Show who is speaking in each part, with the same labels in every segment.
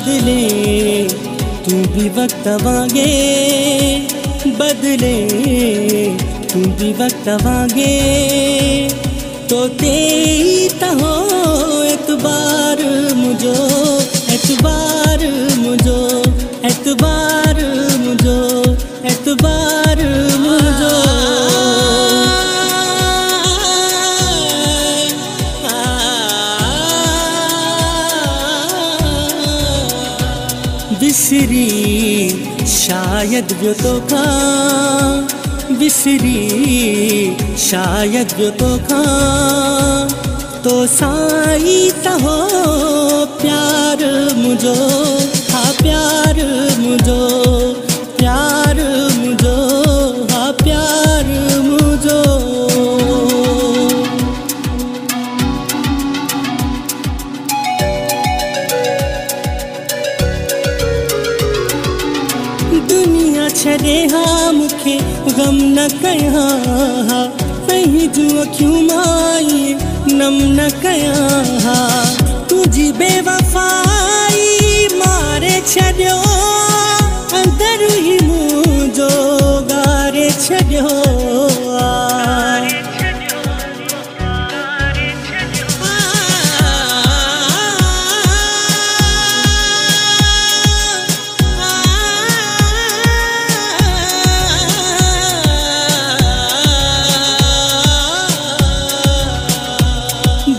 Speaker 1: बदले तू भी वक्त वांगे, बदले तू भी वक्त वांगे, तो देता हो एतबार मुझो, एतबार मुझो, एतबार मुझो, एतबार मुझो। बिसरी शायद जो तो खा, बिसरी शायद जो तो खा, तो साई हो प्यार मुझो, हाँ प्यार मुझो, प्यार मुझो, हाँ प्यार मुझो। दुनिया छॾे हाँ मुखे गम न कया, कहीं जो क्यों माई नम न कया, तुझी बेवफाई मारे छॾियो, अंदर ही मुझो गारे छॾियो।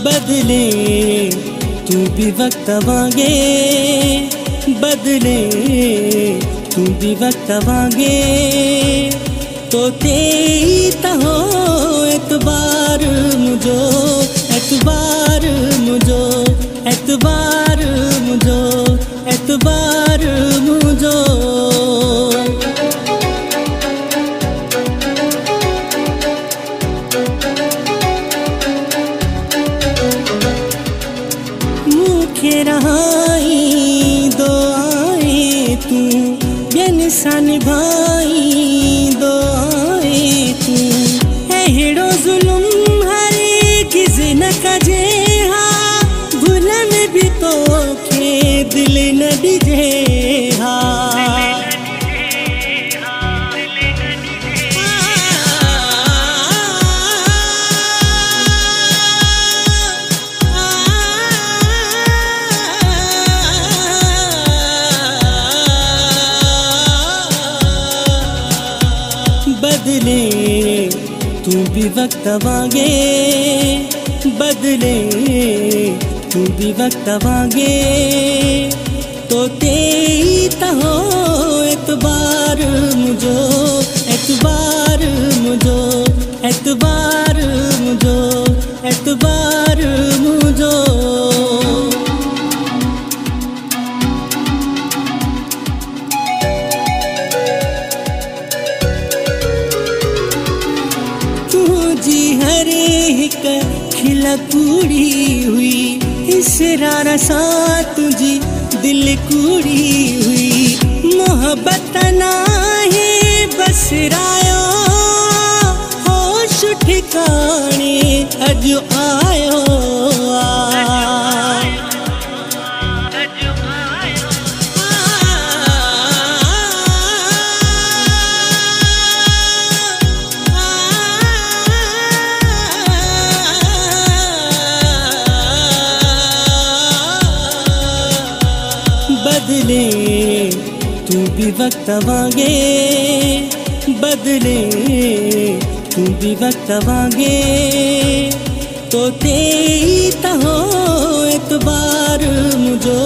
Speaker 1: बदले तू भी वक्त वांगे, बदले तू भी वक्त वांगे, तो देता हो एतबार मुझो, एतबार मुझो, एतबार मुझो, एतबार मुझो। मुखे रहाई दो आए तू, बिन सा निभाई दो आए तू, अहिड़ो ज़ुल्म हरगिज़ न कजे हा, भुलन भी तोखे दिल न ॾिजे हा। बदले तू भी वक्त वांगे, बदले तू भी वक्त वांगे, तो देता हो एतबार मुझो, एतबार मुझो, एतबार मुझो, एतबार मुझो। तुझी हरे हिक खिला कूड़ी हुई, इसरार सा तुझी दिल कूड़ी हुई, मोहब्बत नाहे बस रायो, होश ठिकाने अज आयो। बदले तू भी वक्त वांगे, बदले तू भी वक्त वांगे, तो देता हो एतबार मुझो,